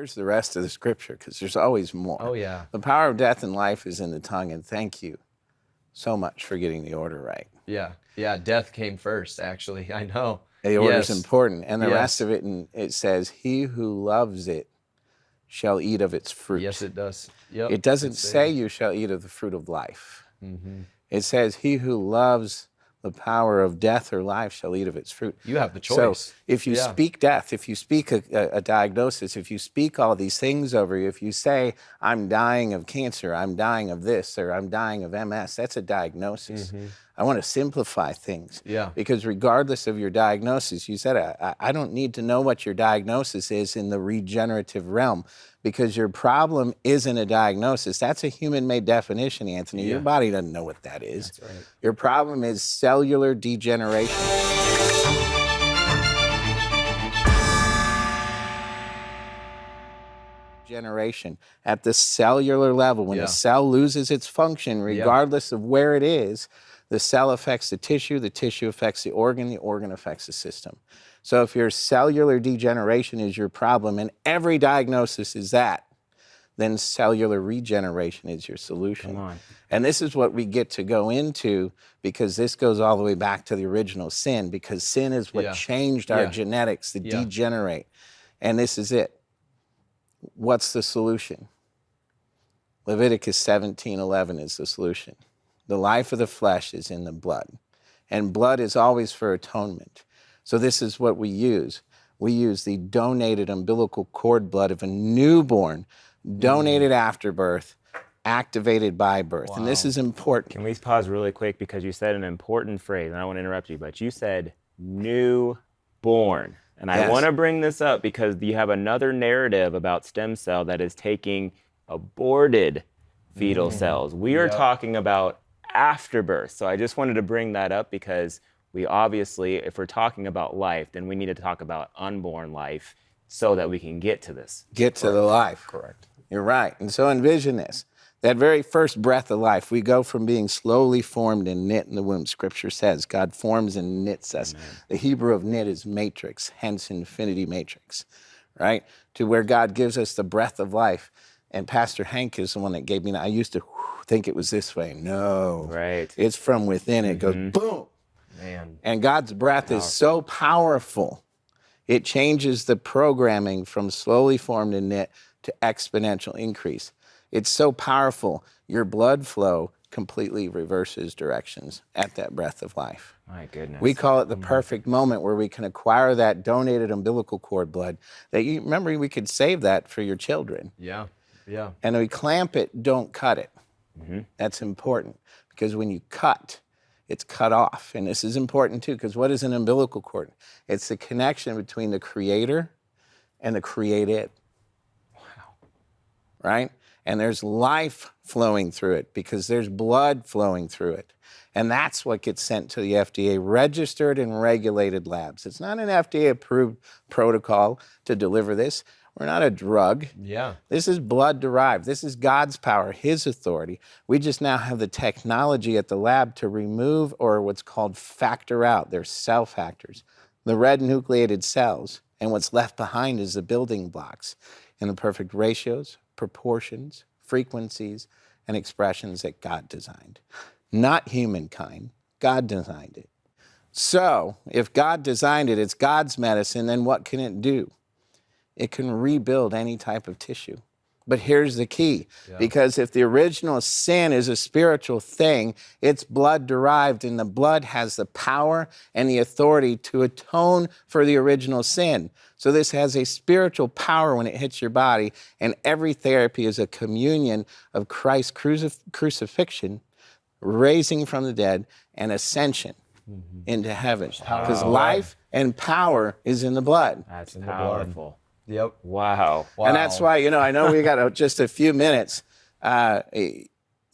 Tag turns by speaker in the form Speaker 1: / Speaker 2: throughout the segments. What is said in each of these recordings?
Speaker 1: here's the rest of the scripture, because there's always more.
Speaker 2: Oh, yeah.
Speaker 1: The power of death and life is in the tongue, and thank you so much for getting the order right.
Speaker 2: Yeah. Yeah, death came first, actually. I know.
Speaker 1: The order's important. And the
Speaker 2: Yes.
Speaker 1: rest of it, it says, he who loves it shall eat of its fruit.
Speaker 2: Yes, it does. Yep.
Speaker 1: It doesn't say you shall eat of the fruit of life.
Speaker 2: Mm-hmm.
Speaker 1: It says, he who loves the power of death or life shall eat of its fruit.
Speaker 2: You have the choice.
Speaker 1: So if you speak death, if you speak a diagnosis, if you speak all these things over you, if you say, I'm dying of cancer, I'm dying of this, or I'm dying of MS, that's a diagnosis.
Speaker 2: Mm-hmm.
Speaker 1: I want to simplify things.
Speaker 2: Yeah.
Speaker 1: Because regardless of your diagnosis, you said, I don't need to know what your diagnosis is in the regenerative realm, because your problem isn't a diagnosis. That's a human-made definition, Anthony. Your body doesn't know what that is.
Speaker 2: That's right.
Speaker 1: Your problem is cellular degeneration. Generation at the cellular level. When a cell loses its function, regardless of where it is, the cell affects the tissue affects the organ affects the system. So if your cellular degeneration is your problem, and every diagnosis is that, then cellular regeneration is your solution.
Speaker 3: Come on.
Speaker 1: And this is what we get to go into, because this goes all the way back to the original sin, because sin is what changed our genetics to degenerate. And this is it. What's the solution? Leviticus 17:11 is the solution. The life of the flesh is in the blood, and blood is always for atonement. So this is what we use. We use the donated umbilical cord blood of a newborn, donated after birth, activated by birth. Wow. And this is important.
Speaker 3: Can we pause really quick, because you said an important phrase, and I don't want to interrupt you, but you said newborn. And I want to bring this up because you have another narrative about stem cell that is taking aborted fetal cells. We are talking about afterbirth. So I just wanted to bring that up, because we obviously, if we're talking about life, then we need to talk about unborn life so that we can get to this.
Speaker 1: Get to the life.
Speaker 2: Correct.
Speaker 1: You're right. And so envision this. That very first breath of life, we go from being slowly formed and knit in the womb. Scripture says God forms and knits us. Amen. The Hebrew of knit is matrix, hence infinity matrix, right? To where God gives us the breath of life. And Pastor Hank is the one that gave me, I used to think it was this way. No.
Speaker 3: Right.
Speaker 1: It's from within. It goes boom.
Speaker 2: Man.
Speaker 1: And God's breath is so powerful, it changes the programming from slowly formed and knit to exponential increase. It's so powerful, your blood flow completely reverses directions at that breath of life.
Speaker 3: My goodness.
Speaker 1: We call it the perfect moment where we can acquire that donated umbilical cord blood. That you remember, we could save that for your children.
Speaker 2: Yeah, yeah.
Speaker 1: And we clamp it, don't cut it.
Speaker 3: Mm-hmm.
Speaker 1: That's important, because when you cut, it's cut off. And this is important too, because what is an umbilical cord? It's the connection between the creator and the created.
Speaker 2: Wow.
Speaker 1: Right? And there's life flowing through it, because there's blood flowing through it. And that's what gets sent to the FDA registered and regulated labs. It's not an FDA approved protocol to deliver this. We're not a drug.
Speaker 2: Yeah.
Speaker 1: This is blood derived. This is God's power, his authority. We just now have the technology at the lab to remove, or what's called factor out. They're cell factors, the red nucleated cells. And what's left behind is the building blocks in the perfect ratios, proportions, frequencies, and expressions that God designed. Not humankind. God designed it. So if God designed it, it's God's medicine, then what can it do? It can rebuild any type of tissue. But here's the key, because if the original sin is a spiritual thing, it's blood derived, and the blood has the power and the authority to atone for the original sin. So this has a spiritual power when it hits your body, and every therapy is a communion of Christ's crucifixion, raising from the dead, and ascension into heaven. Because life and power is in the blood.
Speaker 3: That's powerful.
Speaker 2: Yep.
Speaker 3: Wow.
Speaker 1: And that's why, I know we got just a few minutes.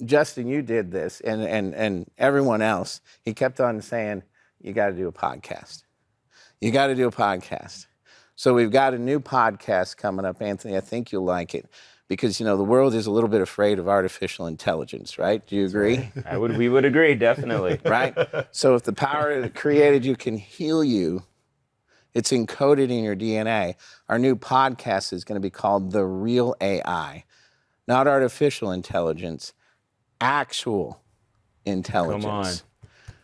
Speaker 1: Justin, you did this, and everyone else, he kept on saying, you got to do a podcast. You got to do a podcast. So we've got a new podcast coming up, Anthony. I think you'll like it, because, the world is a little bit afraid of artificial intelligence, right? Do you agree?
Speaker 3: We would agree, definitely.
Speaker 1: Right? So if the power that created you can heal you, It's encoded in your DNA. Our new podcast is going to be called The Real AI, not artificial intelligence, actual intelligence.
Speaker 3: Come on.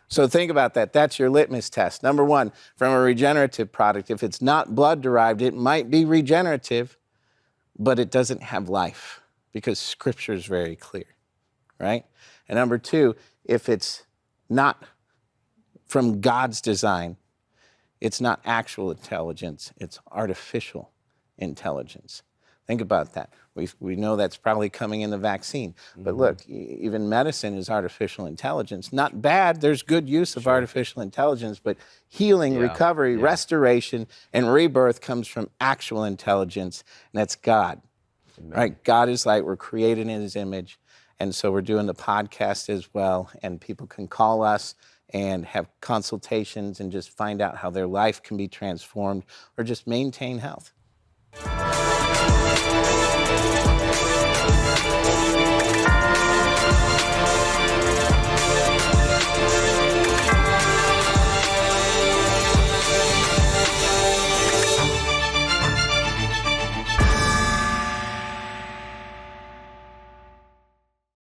Speaker 1: So think about that. That's your litmus test. Number one, from a regenerative product, if it's not blood-derived, it might be regenerative, but it doesn't have life because Scripture is very clear, right? And number two, if it's not from God's design, it's not actual intelligence, it's artificial intelligence. Think about that. We know that's probably coming in the vaccine. But look, even medicine is artificial intelligence. Not bad, there's good use of artificial intelligence, but healing, recovery, restoration, and rebirth comes from actual intelligence, and that's God.
Speaker 2: Amen.
Speaker 1: Right? God is light, we're created in his image, and so we're doing the podcast as well, and people can call us and have consultations and just find out how their life can be transformed or just maintain health.